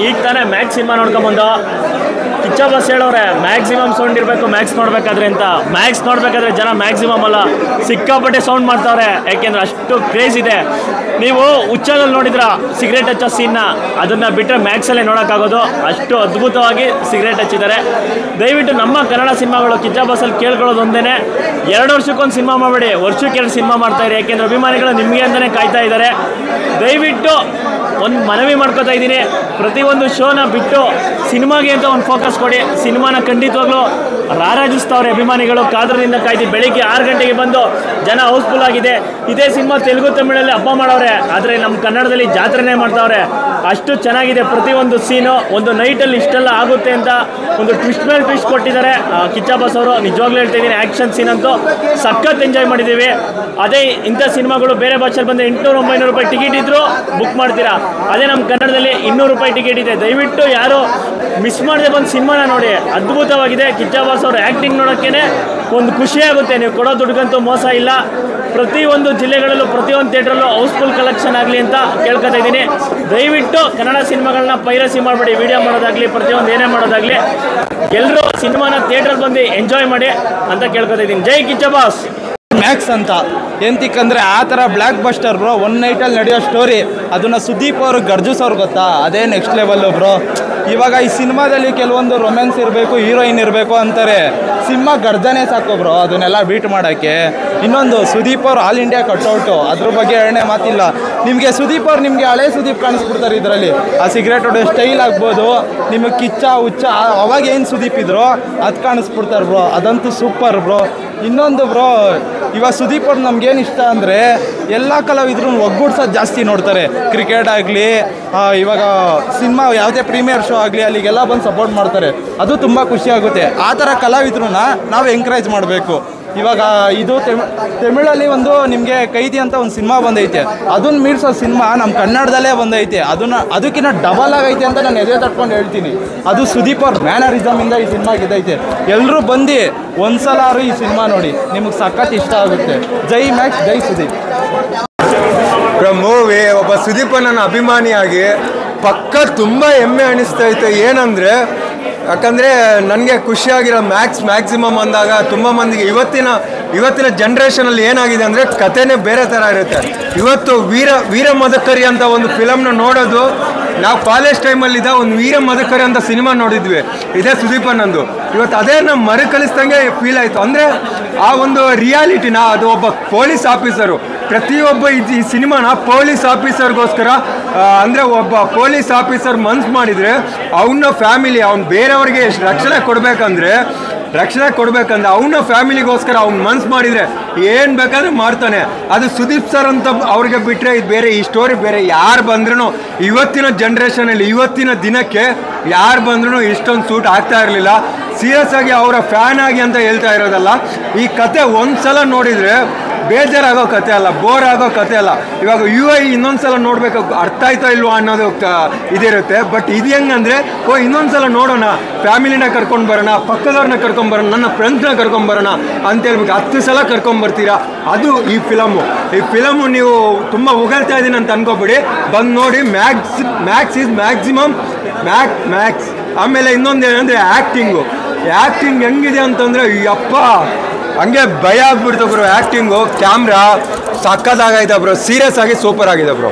ಈಗ ತಾನೇ Max cinema ನೋಡ್ಕೊಂಬಂದು ಕಿಚ್ಚ ಬಾಸ್ ಹೇಳೋರೆ ಮ್ಯಾಕ್ಸಿಮಮ್ ಸೌಂಡ್ ಇರಬೇಕು ಮ್ಯಾಕ್ಸ್ ನೋಡ್ಬೇಕಾದ್ರೆ ಅಂತ. ಮ್ಯಾಕ್ಸ್ ನೋಡ್ಬೇಕಾದ್ರೆ ಜನ ಮ್ಯಾಕ್ಸಿಮಮ್ ಅಲ್ಲ ಸಿಕ್ಕಾಪಟ್ಟೆ ಸೌಂಡ್ ಮಾಡ್ತಾವ್ರೆ, ಯಾಕೆಂದ್ರೆ ಅಷ್ಟು ಕ್ರೇಜ್ ಇದೆ. ನೀವು ಹುಚ್ಚಲ್ಲಿ ನೋಡಿದ್ರ ಸಿಗರೇಟ್ ಹಚ್ಚೋ ಸೀನ್ನ, ಅದನ್ನು ಬಿಟ್ಟರೆ ಮ್ಯಾಕ್ಸಲ್ಲೇ ನೋಡೋಕ್ಕಾಗೋದು, ಅಷ್ಟು ಅದ್ಭುತವಾಗಿ ಸಿಗರೇಟ್ ಹಚ್ಚಿದ್ದಾರೆ. ದಯವಿಟ್ಟು ನಮ್ಮ ಕನ್ನಡ ಸಿನಿಮಾಗಳು ಕಿಚ್ಚ ಬಾಸಲ್ಲಿ ಕೇಳ್ಕೊಳ್ಳೋದು ಒಂದೇ, 2 ವರ್ಷಕ್ಕೊಂದು ಸಿನಿಮಾ ಮಾಡಬೇಡಿ, ವರ್ಷಕ್ಕೆ 2 ಸಿನಿಮಾ ಮಾಡ್ತಾಯಿರಿ, ಯಾಕೆಂದರೆ ಅಭಿಮಾನಿಗಳು ನಿಮಗೆ ಅಂತಲೇ ಕಾಯ್ತಾ ಇದ್ದಾರೆ. ದಯವಿಟ್ಟು ಒಂದು ಮನವಿ ಮಾಡ್ಕೋತಾ ಇದ್ದೀನಿ, ಪ್ರತಿಯೊಂದು ಶೋನ ಬಿಟ್ಟು ಸಿನಿಮಾಗೆ ಅಂತ ಒಂದು ಫೋಕಸ್ ಕೊಡಿ. ಸಿನಿಮಾನ ಖಂಡಿತವಾಗ್ಲೂ ರಾರಾಜಿಸ್ತವ್ರೆ ಅಭಿಮಾನಿಗಳು, ಕಾದ್ರದಿಂದ ಕಾಯ್ದು ಬೆಳಿಗ್ಗೆ 6 ಗಂಟೆಗೆ ಬಂದು ಜನ ಹೌಸ್ಫುಲ್ ಆಗಿದೆ. ಇದೇ ಸಿನಿಮಾ ತೆಲುಗು ತಮಿಳಲ್ಲಿ ಹಬ್ಬ ಮಾಡವ್ರೆ, ಆದರೆ ನಮ್ಮ ಕನ್ನಡದಲ್ಲಿ ಜಾತ್ರೆನೇ ಮಾಡ್ತಾವ್ರೆ. ಅಷ್ಟು ಚೆನ್ನಾಗಿದೆ ಪ್ರತಿಯೊಂದು ಸೀನು. ಒಂದು ನೈಟಲ್ಲಿ ಇಷ್ಟೆಲ್ಲ ಆಗುತ್ತೆ ಅಂತ ಒಂದು ಟ್ವಿಸ್ಟ್ ಮೇಲೆ ಟ್ವಿಸ್ಟ್ ಕೊಟ್ಟಿದ್ದಾರೆ ಕಿಚ್ಚ ಬಾಸ್ ಅವರು. ನಿಜವಾಗ್ಲೂ ಹೇಳ್ತಾ ಇದ್ದೀನಿ, ಆ್ಯಕ್ಷನ್ ಸೀನ್ ಅಂತೂ ಸಖತ್ ಎಂಜಾಯ್ ಮಾಡಿದ್ದೀವಿ. ಅದೇ ಇಂಥ ಸಿನಿಮಾಗಳು ಬೇರೆ ಭಾಷೆಯಲ್ಲಿ ಬಂದರೆ 800-900 ರೂಪಾಯಿ ಟಿಕೆಟ್ ಇದ್ದರೂ ಬುಕ್ ಮಾಡ್ತೀರಾ, ಅದೇ ನಮ್ಮ ಕನ್ನಡದಲ್ಲಿ 200 ರೂಪಾಯಿ ಟಿಕೆಟ್ ಇದೆ. ದಯವಿಟ್ಟು ಯಾರು ಮಿಸ್ ಮಾಡದೆ ಬಂದು ಸಿನಿಮಾನ ನೋಡಿ, ಅದ್ಭುತವಾಗಿದೆ. ಕಿಚ್ಚ ಬಾಸ್ ಅವ್ರ ಆ್ಯಕ್ಟಿಂಗ್ ನೋಡೋಕ್ಕೇ ಒಂದು ಖುಷಿಯಾಗುತ್ತೆ. ನೀವು ಕೊಡೋ ದುಡ್ಗಂತೂ ಮೋಸ ಇಲ್ಲ. ಪ್ರತಿಯೊಂದು ಜಿಲ್ಲೆಗಳಲ್ಲೂ ಪ್ರತಿಯೊಂದು ಥಿಯೇಟ್ರಲ್ಲೂ ಹೌಸ್ಫುಲ್ ಕಲೆಕ್ಷನ್ ಆಗಲಿ ಅಂತ ಕೇಳ್ಕೊತಾ ಇದ್ದೀನಿ. ದಯವಿಟ್ಟು ಕನ್ನಡ ಸಿನಿಮಾಗಳನ್ನ ಪೈರಸಿ ಮಾಡಬೇಡಿ, ವಿಡಿಯೋ ಮಾಡೋದಾಗಲಿ ಪ್ರತಿಯೊಂದು ಏನೇ ಮಾಡೋದಾಗಲಿ, ಎಲ್ಲರೂ ಸಿನಿಮಾನ ಥಿಯೇಟ್ರಲ್ಲಿ ಬಂದು ಎಂಜಾಯ್ ಮಾಡಿ ಅಂತ ಕೇಳ್ಕೊತಾ ಇದ್ದೀನಿ. ಜೈ ಕಿಚ್ಚ ಬಾಸ್. ಮ್ಯಾಕ್ಸ್ ಅಂತ ಎಂತಿಕ್ಕಂದರೆ ಆ ಥರ ಬ್ಲ್ಯಾಕ್ ಬಸ್ಟರ್ ಬ್ರೋ, 1 ನೈಟಲ್ಲಿ ನಡೆಯೋ ಸ್ಟೋರಿ, ಅದನ್ನು ಸುದೀಪ್ ಅವರು ಗರ್ಜಿಸೋರು ಗೊತ್ತಾ, ಅದೇ ನೆಕ್ಸ್ಟ್ ಲೆವೆಲ್ಲು ಬ್ರೋ. ಇವಾಗ ಈ ಸಿನಿಮಾದಲ್ಲಿ ಕೆಲವೊಂದು ರೊಮ್ಯಾನ್ಸ್ ಇರಬೇಕು, ಹೀರೋಯಿನ್ ಇರಬೇಕು ಅಂತಾರೆ, ಸಿನಿಮಾ ಗರ್ಜನೆ ಸಾಕು ಬ್ರೋ ಅದನ್ನೆಲ್ಲ ಬೀಟ್ ಮಾಡೋಕ್ಕೆ. ಇನ್ನೊಂದು ಸುದೀಪ್ ಅವ್ರು ಆಲ್ ಇಂಡಿಯಾ ಕಟ್ಔಟು, ಅದ್ರ ಬಗ್ಗೆ ಎರಡನೇ ಮಾತಿಲ್ಲ. ನಿಮಗೆ ಸುದೀಪ್ ಅವ್ರು ನಿಮಗೆ ಹಳೆ ಸುದೀಪ್ ಕಾಣಿಸ್ಬಿಡ್ತಾರೆ ಇದರಲ್ಲಿ. ಆ ಸಿಗರೇಟ್ ಹೊಡೆಯೋ ಸ್ಟೈಲ್ ಆಗ್ಬೋದು, ನಿಮಗೆ ಕಿಚ್ಚ ಹುಚ್ಚ ಅವಾಗ ಏನು ಸುದೀಪ್ ಇದ್ರು ಅದು ಕಾಣಿಸ್ಬಿಡ್ತಾರೆ ಬ್ರೋ, ಅದಂತೂ ಸೂಪರ್ ಬ್ರೋ. ಇನ್ನೊಂದು ಬ್ರೋ, ಇವಾಗ ಸುದೀಪ್ ಅವ್ರು ನಮ್ಗೇನು ಇಷ್ಟ ಅಂದರೆ ಎಲ್ಲ ಕಲಾವಿದ್ರು ಒಗ್ಗೂಡ್ಸೋದು ಜಾಸ್ತಿ ನೋಡ್ತಾರೆ. ಕ್ರಿಕೆಟ್ ಆಗಲಿ, ಇವಾಗ ಸಿನಿಮಾ ಯಾವುದೇ ಪ್ರೀಮಿಯರ್ ಶೋ ಆಗಲಿ, ಅಲ್ಲಿಗೆಲ್ಲ ಬಂದು ಸಪೋರ್ಟ್ ಮಾಡ್ತಾರೆ. ಅದು ತುಂಬ ಖುಷಿಯಾಗುತ್ತೆ. ಆ ಥರ ಕಲಾವಿದ್ರನ್ನ ನಾವು ಎಂಕರೇಜ್ ಮಾಡಬೇಕು. ಇವಾಗ ಇದು ತಮಿಳಲ್ಲಿ ಒಂದು ನಿಮಗೆ ಕೈದಿ ಅಂತ ಒಂದು ಸಿನಿಮಾ ಬಂದೈತೆ, ಅದನ್ನು ಮೀರಿಸೋ ಸಿನಿಮಾ ನಮ್ಮ ಕನ್ನಡದಲ್ಲೇ ಬಂದೈತೆ. ಅದಕ್ಕಿಂತ ಡಬಲ್ ಆಗೈತೆ ಅಂತ ನಾನು ಎದೆ ತಟ್ಕೊಂಡು ಹೇಳ್ತೀನಿ. ಅದು ಸುದೀಪ್ ಅವ್ರ ಮ್ಯಾನರಿಸಮಿಂದ ಈ ಸಿನಿಮಾ ಗೆದ್ದೈತೆ. ಎಲ್ಲರೂ ಬಂದು ಒಂದ್ಸಲಾರು ಈ ಸಿನಿಮಾ ನೋಡಿ, ನಿಮಗೆ ಸಖತ್ ಇಷ್ಟ ಆಗುತ್ತೆ. ಜೈ ಮ್ಯಾಕ್ಸ್, ಜೈ ಸುದೀಪ್. ಮೂವಿ ಒಬ್ಬ ಸುದೀಪನ ಅಭಿಮಾನಿಯಾಗಿ ಪಕ್ಕ ತುಂಬ ಹೆಮ್ಮೆ ಅನಿಸ್ತೈತೆ. ಏನಂದರೆ ಯಾಕಂದರೆ ನನಗೆ ಖುಷಿಯಾಗಿರೋ ಮ್ಯಾಕ್ಸಿಮಮ್ ಅಂದಾಗ ತುಂಬ ಮಂದಿಗೆ ಇವತ್ತಿನ ಜನ್ರೇಷನಲ್ಲಿ ಏನಾಗಿದೆ ಅಂದರೆ ಕಥೆನೇ ಬೇರೆ ಥರ ಇರುತ್ತೆ. ಇವತ್ತು ವೀರ ಮದಕರಿ ಅಂತ ಒಂದು ಫಿಲಮ್ನ ನೋಡೋದು, ನಾವು ಕಾಲೇಜ್ ಟೈಮಲ್ಲಿದ್ದ ಒಂದು ವೀರ ಮದಕರಿ ಅಂತ ಸಿನಿಮಾ ನೋಡಿದ್ವಿ, ಇದೇ ಸುದೀಪನಂದು. ಇವತ್ತು ಅದೇ ನಮ್ಮ ಮರುಕಳಿಸ್ದಂಗೆ ಫೀಲ್ ಆಯಿತು. ಅಂದರೆ ಆ ಒಂದು ರಿಯಾಲಿಟಿನ, ಅದು ಒಬ್ಬ ಪೊಲೀಸ್ ಆಫೀಸರು, ಪ್ರತಿಯೊಬ್ಬ ಈ ಸಿನಿಮಾನ ಪೊಲೀಸ್ ಆಫೀಸರ್ಗೋಸ್ಕರ, ಅಂದರೆ ಒಬ್ಬ ಪೊಲೀಸ್ ಆಫೀಸರ್ ಮನ್ಸು ಮಾಡಿದರೆ ಅವನ ಫ್ಯಾಮಿಲಿ, ಅವ್ನು ಬೇರೆಯವ್ರಿಗೆ ಎಷ್ಟು ರಕ್ಷಣೆ ಕೊಡಬೇಕಂದ್ರೆ ಅವನ ಫ್ಯಾಮಿಲಿಗೋಸ್ಕರ ಅವ್ನು ಮನ್ಸು ಮಾಡಿದರೆ ಏನು ಬೇಕಾದ್ರೆ ಮಾಡ್ತಾನೆ. ಅದು ಸುದೀಪ್ ಸರ್ ಅಂತ ಅವ್ರಿಗೆ ಬಿಟ್ಟರೆ ಇದು ಬೇರೆ, ಈ ಸ್ಟೋರಿ ಬೇರೆ. ಯಾರು ಬಂದ್ರೂ ಇವತ್ತಿನ ಜನ್ರೇಷನಲ್ಲಿ, ಇವತ್ತಿನ ದಿನಕ್ಕೆ ಯಾರು ಬಂದ್ರೂ ಇಷ್ಟೊಂದು ಸೂಟ್ ಆಗ್ತಾ ಇರಲಿಲ್ಲ. ಸೀರಿಯಸ್ ಆಗಿ ಅವರ ಫ್ಯಾನ್ ಆಗಿ ಅಂತ ಹೇಳ್ತಾ ಇರೋದಲ್ಲ. ಈ ಕತೆ ಒಂದು ಸಲ ನೋಡಿದರೆ ಬೇಜಾರಾಗೋ ಕತೆ ಅಲ್ಲ, ಬೋರ್ ಆಗೋ ಕತೆ ಅಲ್ಲ. ಇವಾಗ ಇನ್ನೊಂದು ಸಲ ನೋಡಬೇಕು, ಅರ್ಥ ಆಯ್ತಾ ಇಲ್ವೋ ಅನ್ನೋದು ಇದಿರುತ್ತೆ. ಬಟ್ ಇದು ಹೆಂಗಂದರೆ, ಇನ್ನೊಂದು ಸಲ ನೋಡೋಣ, ಫ್ಯಾಮಿಲಿನ ಕರ್ಕೊಂಡು ಬರೋಣ, ಪಕ್ಕದವ್ರನ್ನ ಕರ್ಕೊಂಬರೋಣ, ನನ್ನ ಫ್ರೆಂಡ್ಸ್ನ ಕರ್ಕೊಂಬರೋಣ ಅಂತೇಳ್ಬೇಕು. 10 ಸಲ ಕರ್ಕೊಂಬರ್ತೀರಾ. ಅದು ಈ ಫಿಲಮು ನೀವು ತುಂಬ ಹೊಗಳ್ತಾ ಇದ್ದೀನಿ ಅಂತ ಅನ್ಕೋಬೇಡಿ, ಬಂದು ನೋಡಿ. Max is maximum Max. ಆಮೇಲೆ ಇನ್ನೊಂದು ಏನಂದರೆ ಆ್ಯಕ್ಟಿಂಗ್ ಹೆಂಗಿದೆ ಅಂತಂದರೆ, ಯಪ್ಪ ಹಂಗೆ ಭಯ ಆಗ್ಬಿಡ್ತು ಬ್ರೋ. ಆ್ಯಕ್ಟಿಂಗು, ಕ್ಯಾಮ್ರಾ ಸಕ್ಕತ್ತಾಗೈತೆ ಬ್ರೋ. ಸೀರಿಯಸ್ ಆಗಿ ಸೂಪರ್ ಆಗಿದೆ ಬ್ರೋ.